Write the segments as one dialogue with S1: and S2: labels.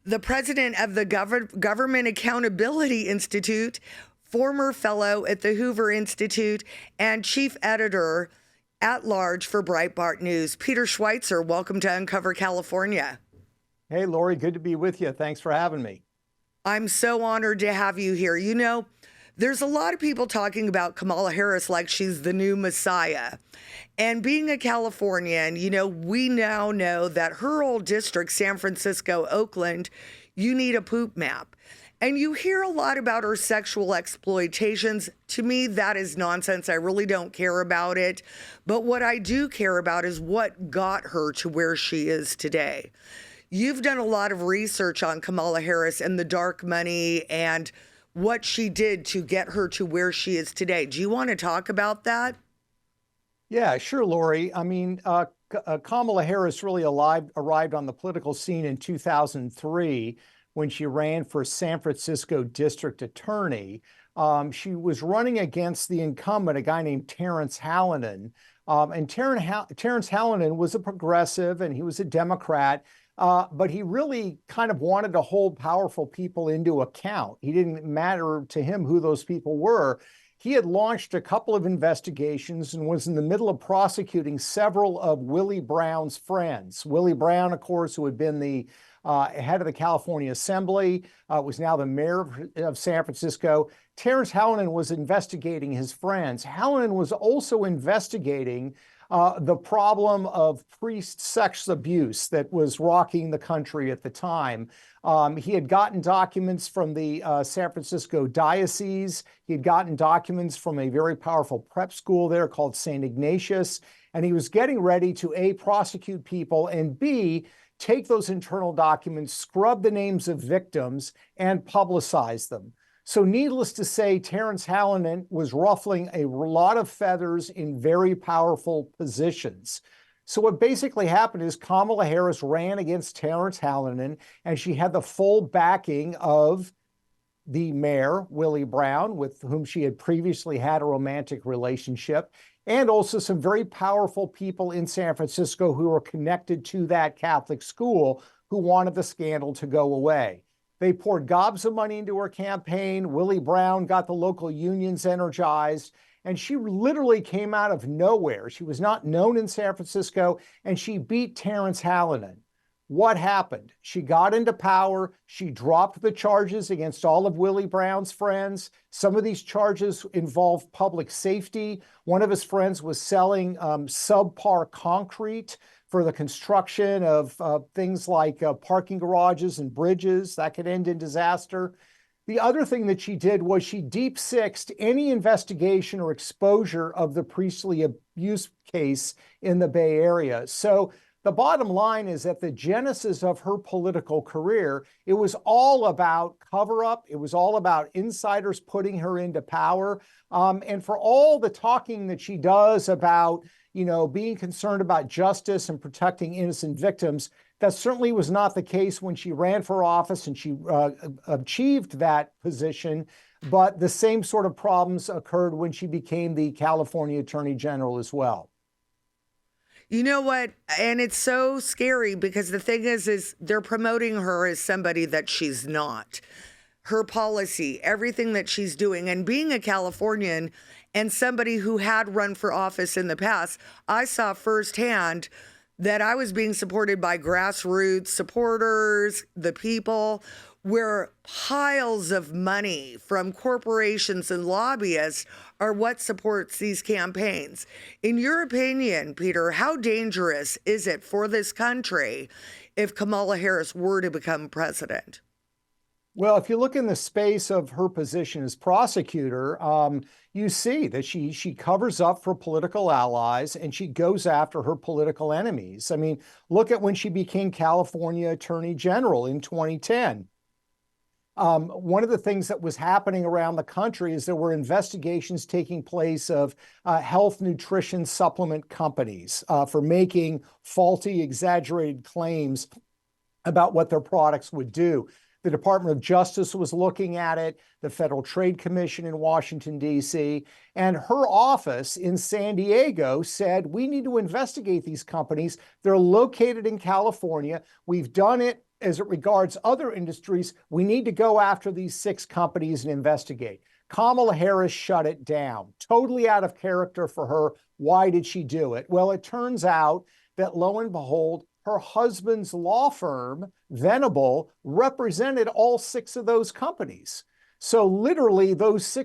S1: the president of the Government Accountability Institute, former fellow at the Hoover Institute, and chief editor at large for Breitbart News. Peter Schweizer, welcome to Uncover California.
S2: Hey, Lori, good to be with you. Thanks for having me.
S1: I'm so honored to have you here. You know, there's a lot of people talking about Kamala Harris like she's the new Messiah. And being a Californian, you know, we now know that her old district, San Francisco, Oakland, you need a poop map. And you hear a lot about her sexual exploitations. To me, that is nonsense. I really don't care about it. But what I do care about is what got her to where she is today. You've done a lot of research on Kamala Harris and the dark money and what she did to get her to where she is today. Do you want to talk about that?
S2: Yeah, sure, Lori. I mean, Kamala Harris really arrived on the political scene in 2003 when she ran for San Francisco district attorney. She was running against the incumbent, a guy named Terrence Hallinan. And Terrence Hallinan was a progressive and he was a Democrat. But he really kind of wanted to hold powerful people into account. He didn't matter to him who those people were. He had launched a couple of investigations and was in the middle of prosecuting several of Willie Brown's friends. Willie Brown, of course, who had been the head of the California Assembly, was now the mayor of San Francisco. Terrence Hallinan was investigating his friends. Hallinan was also investigating the problem of priest sex abuse that was rocking the country at the time. He had gotten documents from the San Francisco diocese. He had gotten documents from a very powerful prep school there called St. Ignatius. And he was getting ready to A, prosecute people, and B, take those internal documents, scrub the names of victims, and publicize them. So needless to say, Terrence Hallinan was ruffling a lot of feathers in very powerful positions. So what basically happened is Kamala Harris ran against Terrence Hallinan, and she had the full backing of the mayor, Willie Brown, with whom she had previously had a romantic relationship, and also some very powerful people in San Francisco who were connected to that Catholic school who wanted the scandal to go away. They poured gobs of money into her campaign. Willie Brown got the local unions energized, and she literally came out of nowhere. She was not known in San Francisco, and she beat Terrence Hallinan. What happened? She got into power. She dropped the charges against all of Willie Brown's friends. Some of these charges involved public safety. One of his friends was selling subpar concrete for the construction of things like parking garages and bridges that could end in disaster. The other thing that she did was she deep-sixed any investigation or exposure of the priestly abuse case in the Bay Area. So the bottom line is that the genesis of her political career, it was all about cover-up. It was all about insiders putting her into power. And for all the talking that she does about, you know, being concerned about justice and protecting innocent victims, that certainly was not the case when she ran for office and she achieved that position. But the same sort of problems occurred when she became the California Attorney General as well.
S1: You know what? And it's so scary because the thing is they're promoting her as somebody that she's not. Her policy, everything that she's doing, and being a Californian and somebody who had run for office in the past, I saw firsthand that I was being supported by grassroots supporters, the people, where piles of money from corporations and lobbyists are what supports these campaigns. In your opinion, Peter, how dangerous is it for this country if Kamala Harris were to become president?
S2: Well, if you look in the space of her position as prosecutor, you see that she covers up for political allies and she goes after her political enemies. I mean, look at when she became California Attorney General in 2010. One of the things that was happening around the country is there were investigations taking place of health nutrition supplement companies for making faulty, exaggerated claims about what their products would do. The Department of Justice was looking at it, the Federal Trade Commission in Washington, D.C., and her office in San Diego said, we need to investigate these companies. They're located in California. We've done it as it regards other industries, we need to go after these 6 companies and investigate. Kamala Harris shut it down, totally out of character for her. Why did she do it? Well, it turns out that, lo and behold, her husband's law firm, Venable, represented all 6 of those companies. So literally those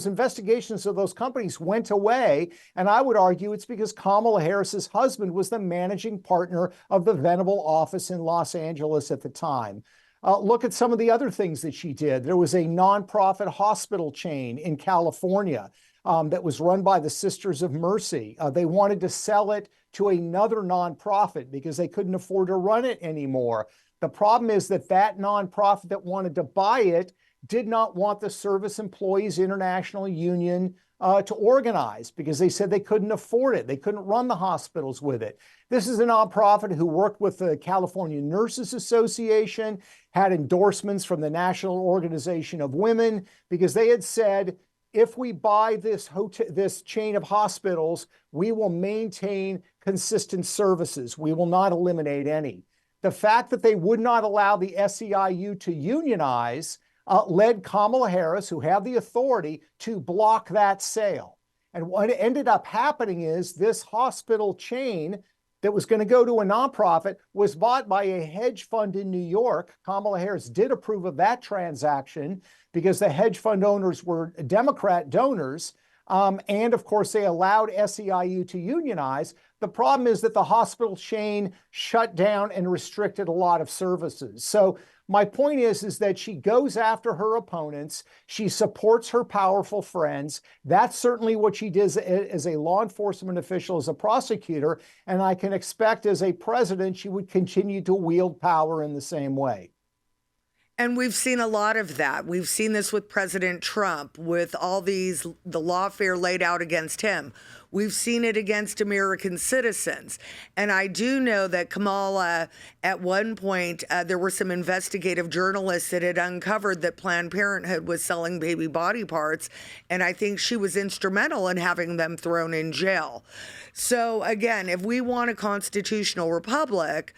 S2: investigations of those companies went away. And I would argue it's because Kamala Harris's husband was the managing partner of the Venable office in Los Angeles at the time. Look at some of the other things that she did. There was a nonprofit hospital chain in California that was run by the Sisters of Mercy. They wanted to sell it to another nonprofit because they couldn't afford to run it anymore. The problem is that that nonprofit that wanted to buy it did not want the Service Employees International Union to organize because they said they couldn't afford it. They couldn't run the hospitals with it. This is a nonprofit who worked with the California Nurses Association, had endorsements from the National Organization of Women, because they had said, if we buy this chain of hospitals, we will maintain consistent services. We will not eliminate any. The fact that they would not allow the SEIU to unionize led Kamala Harris, who had the authority, to block that sale. And what ended up happening is this hospital chain that was going to go to a nonprofit was bought by a hedge fund in New York. Kamala Harris did approve of that transaction because the hedge fund owners were Democrat donors. And of course, they allowed SEIU to unionize. The problem is that the hospital chain shut down and restricted a lot of services. So my point is that she goes after her opponents. She supports her powerful friends. That's certainly what she did as a law enforcement official, as a prosecutor. And I can expect as a president, she would continue to wield power in the same way.
S1: And we've seen a lot of that. We've seen this with President Trump, with all the lawfare laid out against him. We've seen it against American citizens. And I do know that Kamala, at one point, there were some investigative journalists that had uncovered that Planned Parenthood was selling baby body parts. And I think she was instrumental in having them thrown in jail. So again, if we want a constitutional republic,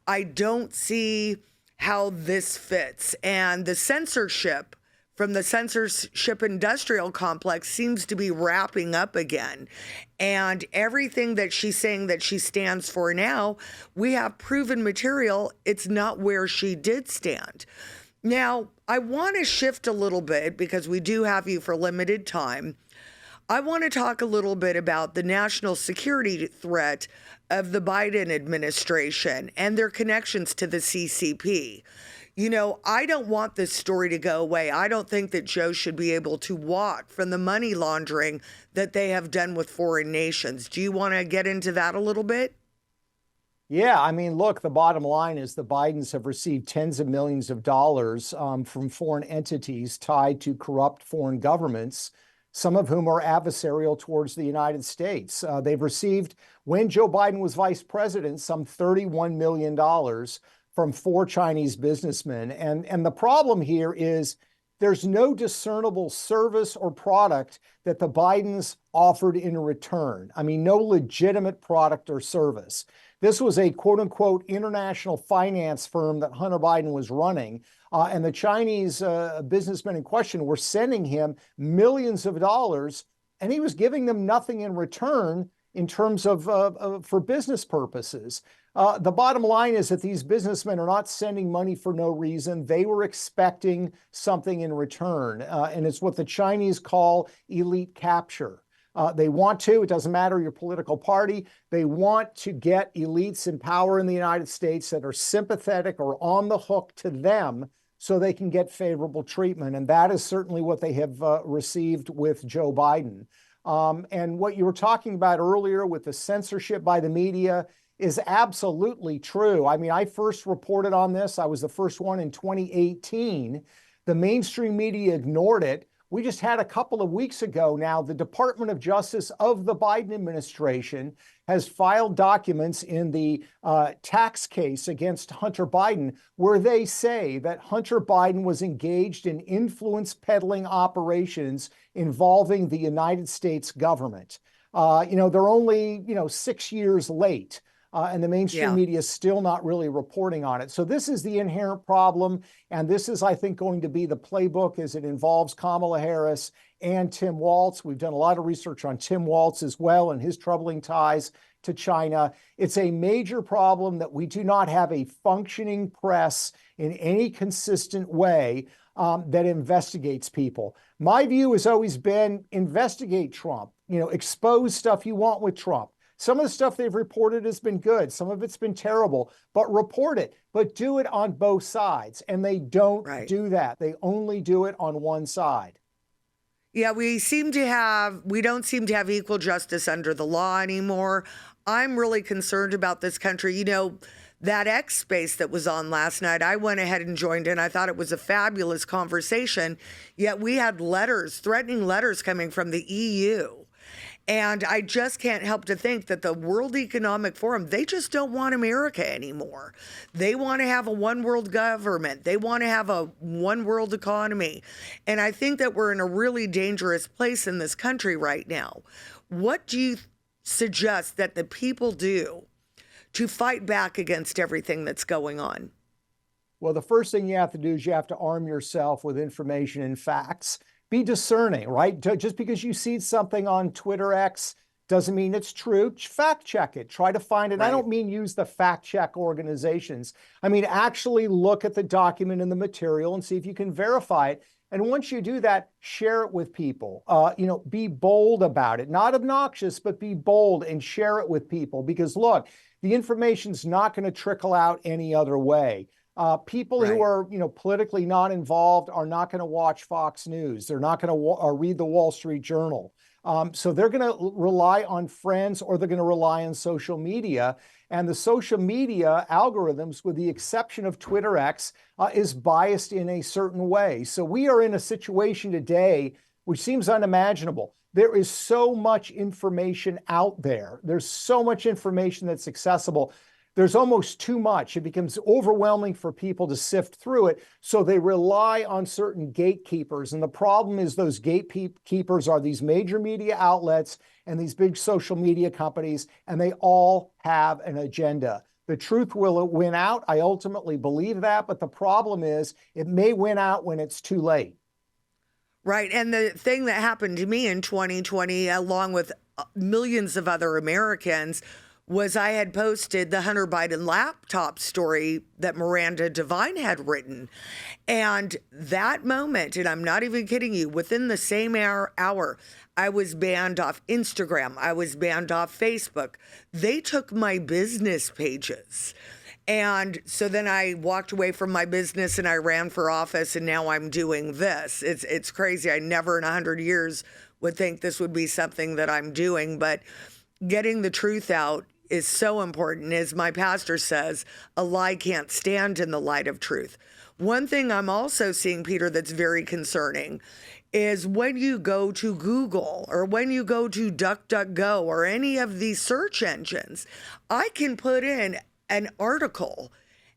S1: I don't see how this fits. And the censorship from the censorship industrial complex seems to be wrapping up again. And everything that she's saying that she stands for now, we have proven material. It's not where she did stand. Now, I want to shift a little bit because we do have you for limited time. I want to talk a little bit about the national security threat of the Biden administration and their connections to the CCP. You know, I don't want this story to go away. I don't think that Joe should be able to walk from the money laundering that they have done with foreign nations. Do you want to get into that a little bit?
S2: Yeah, I mean, look, the bottom line is the Bidens have received tens of millions of dollars from foreign entities tied to corrupt foreign governments, some of whom are adversarial towards the United States. They've received, when Joe Biden was vice president, some $31 million from 4 Chinese businessmen. And the problem here is there's no discernible service or product that the Bidens offered in return. I mean, no legitimate product or service. This was a quote unquote international finance firm that Hunter Biden was running. And the Chinese businessmen in question were sending him millions of dollars, and he was giving them nothing in return in terms of for business purposes. The bottom line is that these businessmen are not sending money for no reason. They were expecting something in return. And it's what the Chinese call elite capture. They want to, it doesn't matter your political party, they want to get elites in power in the United States that are sympathetic or on the hook to them so they can get favorable treatment. And that is certainly what they have received with Joe Biden. And what you were talking about earlier with the censorship by the media is absolutely true. I mean, I first reported on this. I was the first one in 2018. The mainstream media ignored it. We just had a couple of weeks ago now, the Department of Justice of the Biden administration has filed documents in the tax case against Hunter Biden, where they say that Hunter Biden was engaged in influence peddling operations involving the United States government. They're only, 6 years late. and the mainstream
S1: Yeah.
S2: media is still not really reporting on it. So this is the inherent problem, and this is, I think, going to be the playbook as it involves Kamala Harris and Tim Walz. We've done a lot of research on Tim Walz as well and his troubling ties to China. It's a major problem that we do not have a functioning press in any consistent way that investigates people. My view has always been investigate Trump, expose stuff you want with Trump. Some of the stuff they've reported has been good. Some of it's been terrible, but report it, but do it on both sides. And they don't do that. They only do it on one side.
S1: Yeah, we don't seem to have equal justice under the law anymore. I'm really concerned about this country. That X space that was on last night, I went ahead and joined in. I thought it was a fabulous conversation. Yet we had threatening letters coming from the EU. And I just can't help to think that the World Economic Forum, they just don't want America anymore. They want to have a one world government. They want to have a one world economy. And I think that we're in a really dangerous place in this country right now. What do you suggest that the people do to fight back against everything that's going on?
S2: Well, the first thing you have to do is you have to arm yourself with information and facts. Be discerning, right? Just because you see something on Twitter X doesn't mean it's true. Fact check it. Try to find it. Right. I don't mean use the fact check organizations. I mean, actually look at the document and the material and see if you can verify it. And once you do that, share it with people. Be bold about it. Not obnoxious, but be bold and share it with people. Because look, the information's not going to trickle out any other way. People who are, politically not involved are not going to watch Fox News. They're not going to read the Wall Street Journal. So they're going to rely on friends, or they're going to rely on social media. And the social media algorithms, with the exception of Twitter X, is biased in a certain way. So we are in a situation today which seems unimaginable. There is so much information out there. There's so much information that's accessible. There's almost too much. It becomes overwhelming for people to sift through it. So they rely on certain gatekeepers. And the problem is those gatekeepers are these major media outlets and these big social media companies, and they all have an agenda. The truth will win out. I ultimately believe that. But the problem is it may win out when it's too late.
S1: Right. And the thing that happened to me in 2020, along with millions of other Americans, was I had posted the Hunter Biden laptop story that Miranda Devine had written. And that moment, and I'm not even kidding you, within the same hour, I was banned off Instagram. I was banned off Facebook. They took my business pages. And so then I walked away from my business and I ran for office, and now I'm doing this. It's crazy. I never in 100 years would think this would be something that I'm doing, but getting the truth out is so important. As my pastor says, a lie can't stand in the light of truth. One thing I'm also seeing, Peter, that's very concerning is when you go to Google or when you go to DuckDuckGo or any of these search engines, I can put in an article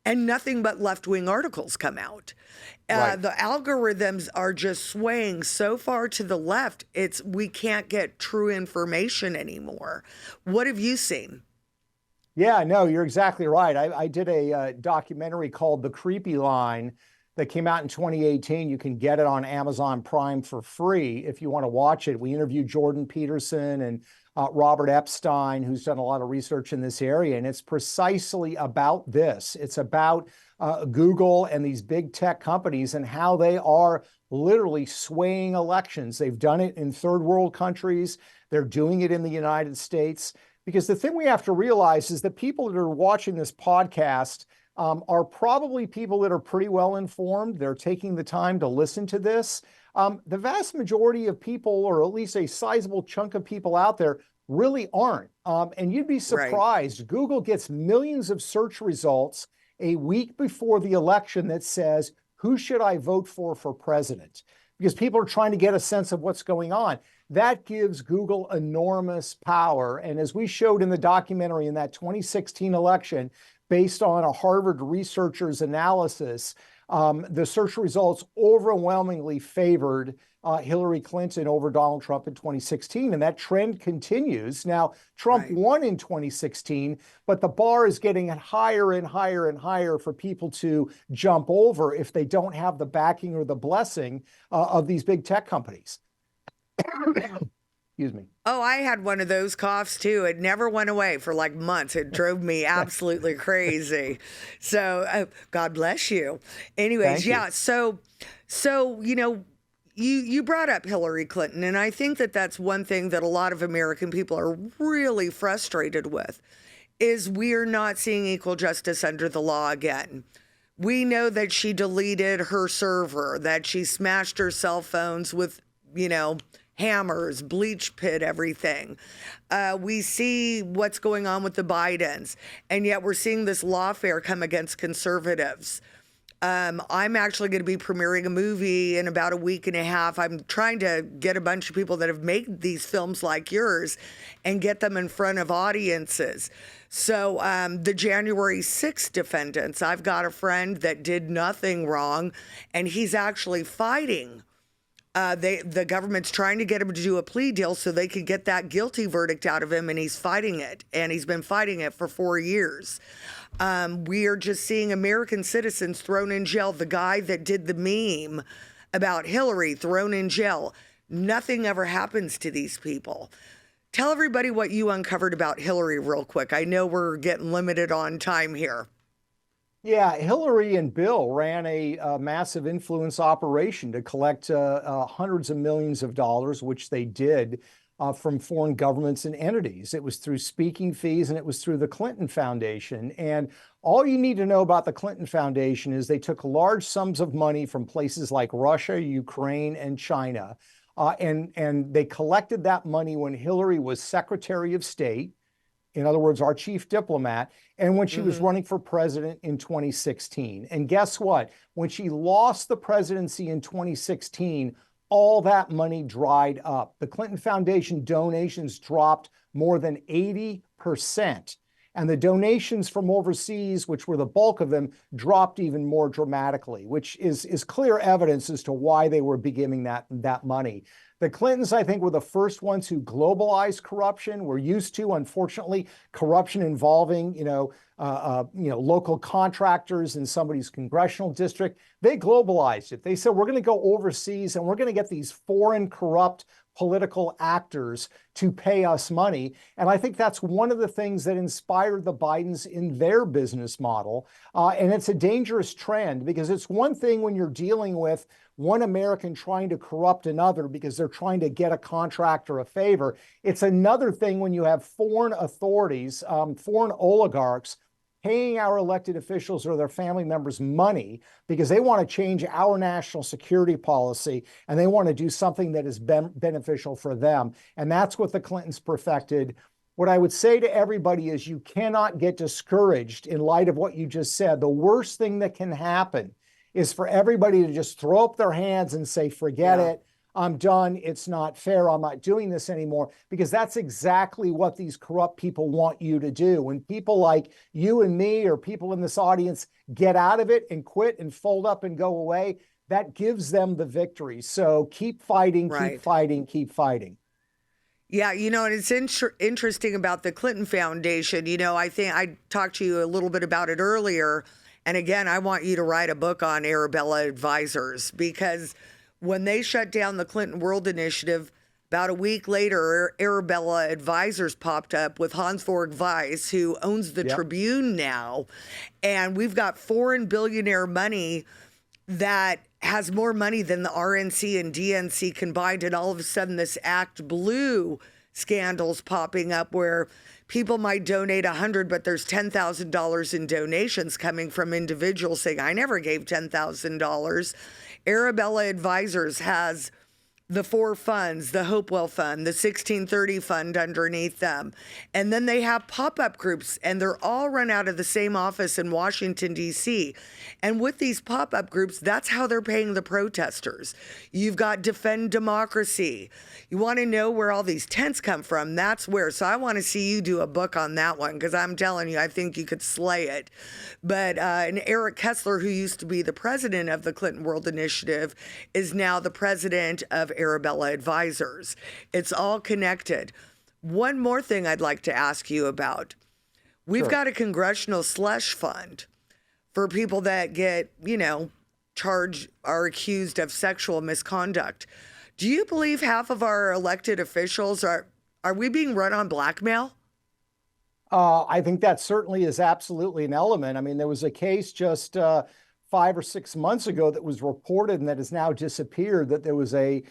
S1: and nothing but left-wing articles come out. Right. The algorithms are just swaying so far to the left, we can't get true information anymore. What have you seen?
S2: Yeah, no, you're exactly right. I did a documentary called The Creepy Line that came out in 2018. You can get it on Amazon Prime for free if you want to watch it. We interviewed Jordan Peterson and Robert Epstein, who's done a lot of research in this area. And it's precisely about this. It's about Google and these big tech companies and how they are literally swaying elections. They've done it in third world countries. They're doing it in the United States. Because the thing we have to realize is that people that are watching this podcast are probably people that are pretty well informed. They're taking the time to listen to this. The vast majority of people, or at least a sizable chunk of people out there, really aren't. And you'd be surprised. Right. Google gets millions of search results a week before the election that says, who should I vote for president? Because people are trying to get a sense of what's going on. That gives Google enormous power. And as we showed in the documentary in that 2016 election, based on a Harvard researcher's analysis, the search results overwhelmingly favored Hillary Clinton over Donald Trump in 2016, and that trend continues. Now, Trump won in 2016, but the bar is getting higher and higher and higher for people to jump over if they don't have the backing or the blessing of these big tech companies. Excuse me.
S1: Oh, I had one of those coughs too. It never went away for like months. It drove me absolutely crazy. So, God bless you. Anyways,
S2: Thank you.
S1: yeah. So you brought up Hillary Clinton, and I think that that's one thing that a lot of American people are really frustrated with, is we're not seeing equal justice under the law again. We know that she deleted her server, that she smashed her cell phones with, hammers, bleach pit, everything. We see what's going on with the Bidens, and yet we're seeing this lawfare come against conservatives. I'm actually going to be premiering a movie in about a week and a half. I'm trying to get a bunch of people that have made these films like yours and get them in front of audiences. So the January 6th defendants, I've got a friend that did nothing wrong, and he's actually fighting. The government's trying to get him to do a plea deal so they could get that guilty verdict out of him, and he's fighting it, and he's been fighting it for 4 years. We are just seeing American citizens thrown in jail. The guy that did the meme about Hillary thrown in jail. Nothing ever happens to these people. Tell everybody what you uncovered about Hillary real quick. I know we're getting limited on time here.
S2: Yeah, Hillary and Bill ran a massive influence operation to collect hundreds of millions of dollars, which they did from foreign governments and entities. It was through speaking fees, and it was through the Clinton Foundation. And all you need to know about the Clinton Foundation is they took large sums of money from places like Russia, Ukraine, and China, and they collected that money when Hillary was Secretary of State. In other words, our chief diplomat, and when she was running for president in 2016. And guess what? When she lost the presidency in 2016, all that money dried up. The Clinton Foundation donations dropped more than 80%. And the donations from overseas, which were the bulk of them, dropped even more dramatically, which is clear evidence as to why they were beginning that money. The Clintons, I think, were the first ones who globalized corruption. We're used to, unfortunately, corruption involving, local contractors in somebody's congressional district. They globalized it. They said, we're going to go overseas and we're going to get these foreign corrupt political actors to pay us money. And I think that's one of the things that inspired the Bidens in their business model. And it's a dangerous trend, because it's one thing when you're dealing with one American trying to corrupt another because they're trying to get a contract or a favor. It's another thing when you have foreign authorities, foreign oligarchs, paying our elected officials or their family members money because they want to change our national security policy, and they want to do something that is beneficial for them. And that's what the Clintons perfected. What I would say to everybody is you cannot get discouraged in light of what you just said. The worst thing that can happen is for everybody to just throw up their hands and say, forget it. I'm done. It's not fair. I'm not doing this anymore, because that's exactly what these corrupt people want you to do. When people like you and me or people in this audience get out of it and quit and fold up and go away, that gives them the victory. So keep fighting, keep fighting, keep fighting.
S1: Yeah, and it's interesting about the Clinton Foundation. I think I talked to you a little bit about it earlier. And again, I want you to write a book on Arabella Advisors, because when they shut down the Clinton World Initiative, about a week later, Arabella Advisors popped up with Hans-Georg Weiss, who owns the Tribune now. And we've got foreign billionaire money that has more money than the RNC and DNC combined. And all of a sudden, this Act Blue scandal's popping up where people might donate $100, but there's $10,000 in donations coming from individuals saying, I never gave $10,000. Arabella Advisors has the four funds, the Hopewell Fund, the 1630 Fund underneath them. And then they have pop-up groups, and they're all run out of the same office in Washington, D.C. And with these pop-up groups, that's how they're paying the protesters. You've got Defend Democracy. You want to know where all these tents come from? That's where. So I want to see you do a book on that one, because I'm telling you, I think you could slay it. But and Eric Kessler, who used to be the president of the Clinton World Initiative, is now the president of Arabella Advisors. It's all connected. One more thing I'd like to ask you about. We've got a congressional slush fund for people that get, charged, are accused of sexual misconduct. Do you believe half of our elected officials are we being run on blackmail?
S2: I think that certainly is absolutely an element. I mean, there was a case just 5 or 6 months ago that was reported and that has now disappeared, that there was a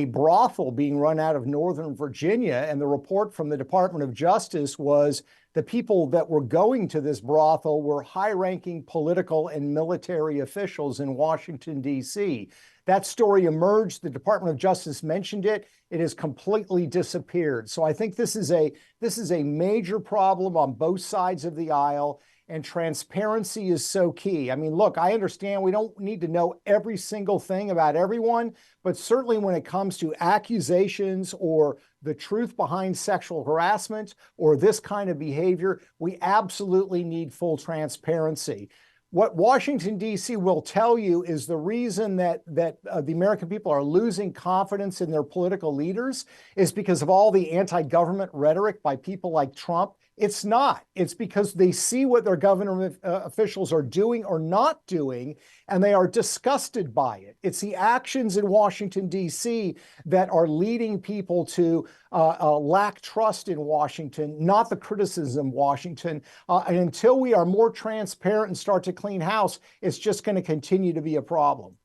S2: brothel being run out of Northern Virginia. And the report from the Department of Justice was the people that were going to this brothel were high-ranking political and military officials in Washington, D.C. That story emerged. The Department of Justice mentioned it. It has completely disappeared. So I think this is a major problem on both sides of the aisle. And transparency is so key. I mean, look, I understand we don't need to know every single thing about everyone, but certainly when it comes to accusations or the truth behind sexual harassment or this kind of behavior, we absolutely need full transparency. What Washington, D.C. will tell you is the reason that the American people are losing confidence in their political leaders is because of all the anti-government rhetoric by people like Trump. It's not. It's because they see what their government officials are doing or not doing, and they are disgusted by it. It's the actions in Washington, D.C. that are leading people to lack trust in Washington, not the criticism of Washington. And until we are more transparent and start to clean house, it's just going to continue to be a problem.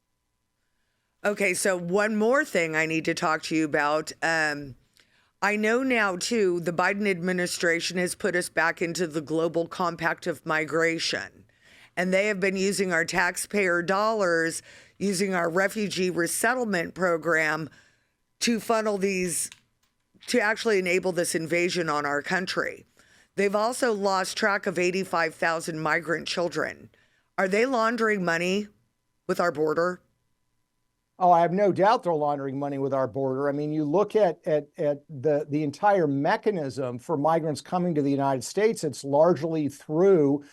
S1: Okay, so one more thing I need to talk to you about. I know now, too, the Biden administration has put us back into the global compact of migration. And they have been using our taxpayer dollars, using our refugee resettlement program to funnel these, to actually enable this invasion on our country. They've also lost track of 85,000 migrant children. Are they laundering money with our border?
S2: Oh, I have no doubt they're laundering money with our border. I mean, you look at the entire mechanism for migrants coming to the United States, it's largely through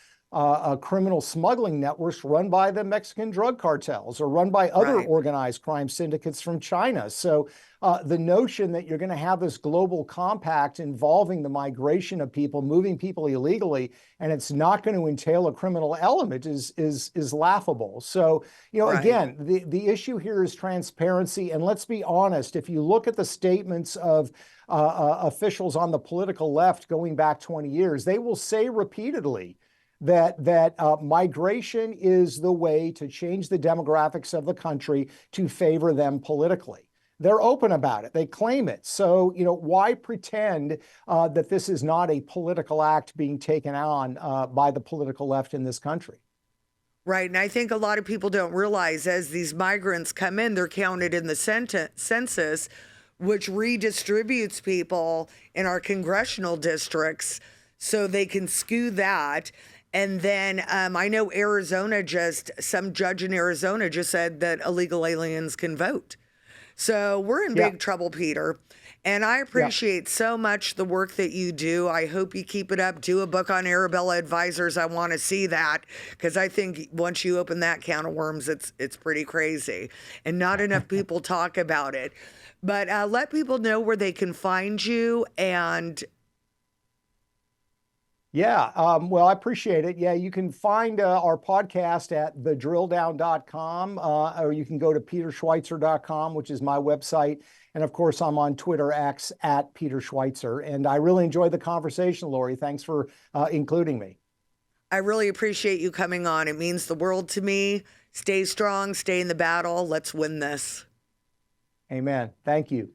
S2: criminal smuggling networks run by the Mexican drug cartels or run by other organized crime syndicates from China. So the notion that you're going to have this global compact involving the migration of people, moving people illegally, and it's not going to entail a criminal element is laughable. So, again, the issue here is transparency. And let's be honest, if you look at the statements of officials on the political left going back 20 years, they will say repeatedly that migration is the way to change the demographics of the country to favor them politically. They're open about it. They claim it. So, why pretend that this is not a political act being taken on by the political left in this country?
S1: Right. And I think a lot of people don't realize as these migrants come in, they're counted in the census, which redistributes people in our congressional districts so they can skew that. And then I know some judge in Arizona just said that illegal aliens can vote. So we're in big trouble, Peter. And I appreciate so much the work that you do. I hope you keep it up. Do a book on Arabella Advisors. I want to see that because I think once you open that can of worms, it's pretty crazy. And not enough people talk about it. But let people know where they can find you and...
S2: Well, I appreciate it. Yeah, you can find our podcast at thedrilldown.com, or you can go to peterschweizer.com, which is my website. And of course, I'm on Twitter X at Peter Schweizer. And I really enjoyed the conversation, Lori. Thanks for including me.
S1: I really appreciate you coming on. It means the world to me. Stay strong, stay in the battle. Let's win this.
S2: Amen. Thank you.